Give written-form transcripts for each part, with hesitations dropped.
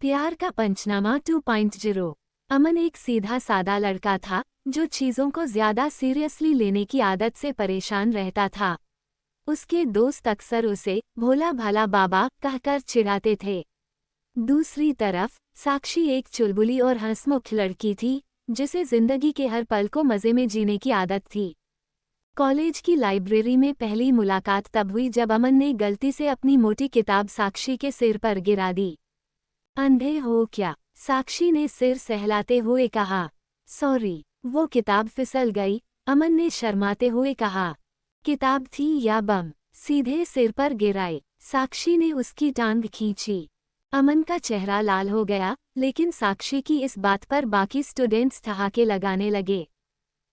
प्यार का पंचनामा 2.0। अमन एक सीधा सादा लड़का था जो चीजों को ज्यादा सीरियसली लेने की आदत से परेशान रहता था। उसके दोस्त अक्सर उसे भोला भाला बाबा कहकर चिढ़ाते थे। दूसरी तरफ साक्षी एक चुलबुली और हंसमुख लड़की थी जिसे जिंदगी के हर पल को मजे में जीने की आदत थी। कॉलेज की लाइब्रेरी में पहली मुलाकात तब हुई जब अमन ने गलती से अपनी मोटी किताब साक्षी के सिर पर गिरा दी। अंधे हो क्या? साक्षी ने सिर सहलाते हुए कहा। सॉरी, वो किताब फिसल गई, अमन ने शर्माते हुए कहा। किताब थी या बम? सीधे सिर पर गिराए। साक्षी ने उसकी टांग खींची। अमन का चेहरा लाल हो गया, लेकिन साक्षी की इस बात पर बाकी स्टूडेंट्स ठहाके लगाने लगे।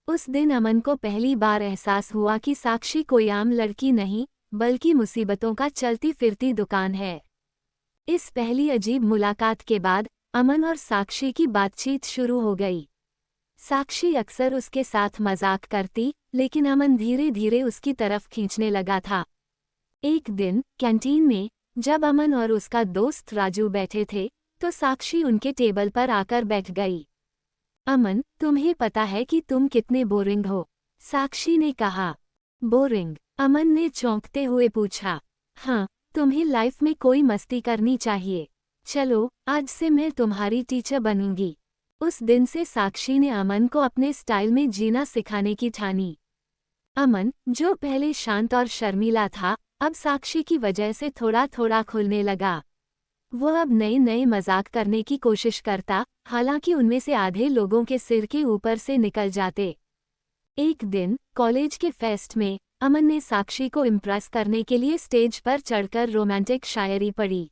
उस दिन अमन को पहली बार एहसास हुआ कि साक्षी कोई आम लड़की नहीं, बल्कि मुसीबतों का चलती फिरती दुकान है। इस पहली अजीब मुलाकात के बाद अमन और साक्षी की बातचीत शुरू हो गई। साक्षी अक्सर उसके साथ मजाक करती, लेकिन अमन धीरे धीरे उसकी तरफ खींचने लगा था। एक दिन कैंटीन में जब अमन और उसका दोस्त राजू बैठे थे, तो साक्षी उनके टेबल पर आकर बैठ गई। अमन, तुम्हें पता है कि तुम कितने बोरिंग हो? साक्षी ने कहा। बोरिंग? अमन ने चौंकते हुए पूछा। हाँ, तुम्हें लाइफ में कोई मस्ती करनी चाहिए। चलो, आज से मैं तुम्हारी टीचर बनूंगी। उस दिन से साक्षी ने अमन को अपने स्टाइल में जीना सिखाने की ठानी। अमन, जो पहले शांत और शर्मीला था, अब साक्षी की वजह से थोड़ा थोड़ा खुलने लगा। वो अब नए नए मजाक करने की कोशिश करता, हालांकि उनमें से आधे लोगों के सिर के ऊपर से निकल जाते। एक दिन कॉलेज के फेस्ट में अमन ने साक्षी को इम्प्रेस करने के लिए स्टेज पर चढ़कर रोमांटिक शायरी पढ़ी।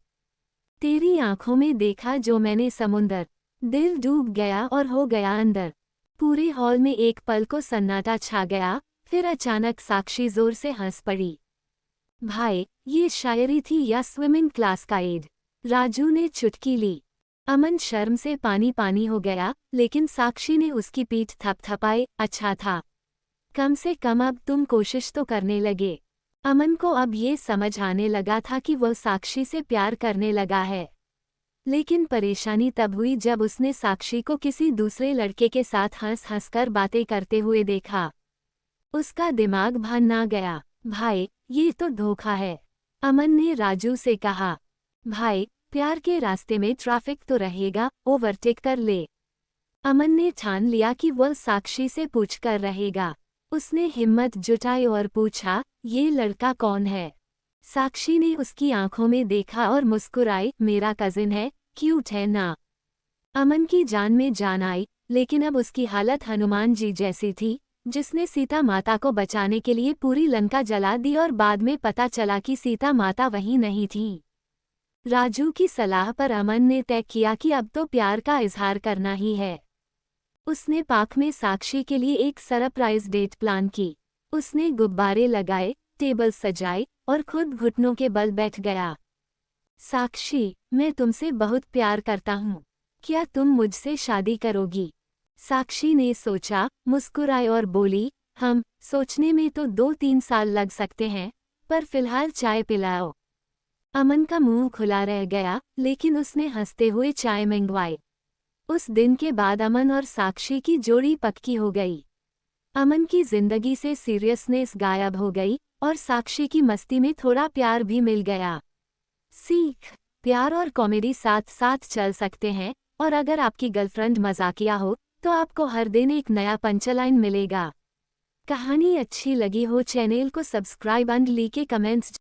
तेरी आंखों में देखा जो मैंने समुंदर, दिल डूब गया और हो गया अंदर। पूरे हॉल में एक पल को सन्नाटा छा गया, फिर अचानक साक्षी जोर से हंस पड़ी। भाई, ये शायरी थी या स्विमिंग क्लास का एड? राजू ने चुटकी ली। अमन शर्म से पानी पानी हो गया, लेकिन साक्षी ने उसकी पीठ थपथपाई। अच्छा था, कम से कम अब तुम कोशिश तो करने लगे। अमन को अब ये समझ आने लगा था कि वह साक्षी से प्यार करने लगा है। लेकिन परेशानी तब हुई जब उसने साक्षी को किसी दूसरे लड़के के साथ हंस हंसकर बातें करते हुए देखा। उसका दिमाग भन्ना गया। भाई, ये तो धोखा है। अमन ने राजू से कहा। भाई, प्यार के रास्ते में ट्रैफिक तो रहेगा, ओवरटेक कर ले। अमन ने ठान लिया कि वह साक्षी से पूछकर रहेगा। उसने हिम्मत जुटाई और पूछा, ये लड़का कौन है? साक्षी ने उसकी आंखों में देखा और मुस्कुराई। मेरा कजिन है, क्यूट है ना? अमन की जान में जान आई, लेकिन अब उसकी हालत हनुमान जी जैसी थी, जिसने सीता माता को बचाने के लिए पूरी लंका जला दी और बाद में पता चला कि सीता माता वही नहीं थी। राजू की सलाह पर अमन ने तय किया कि अब तो प्यार का इजहार करना ही है। उसने पार्क में साक्षी के लिए एक सरप्राइज डेट प्लान की। उसने गुब्बारे लगाए, टेबल सजाए और खुद घुटनों के बल बैठ गया। साक्षी, मैं तुमसे बहुत प्यार करता हूँ। क्या तुम मुझसे शादी करोगी? साक्षी ने सोचा, मुस्कुराई और बोली, हम सोचने में तो 2-3 साल लग सकते हैं, पर फिलहाल चाय पिलाओ। अमन का मुंह खुला रह गया, लेकिन उसने हंसते हुए चाय मंगवाई। उस दिन के बाद अमन और साक्षी की जोड़ी पक्की हो गई। अमन की जिंदगी से सीरियसनेस गायब हो गई और साक्षी की मस्ती में थोड़ा प्यार भी मिल गया। सीख, प्यार और कॉमेडी साथ साथ चल सकते हैं, और अगर आपकी गर्लफ्रेंड मजाकिया हो तो आपको हर दिन एक नया पंचलाइन मिलेगा। कहानी अच्छी लगी हो चैनल को सब्सक्राइब एंड लीके कमेंट्स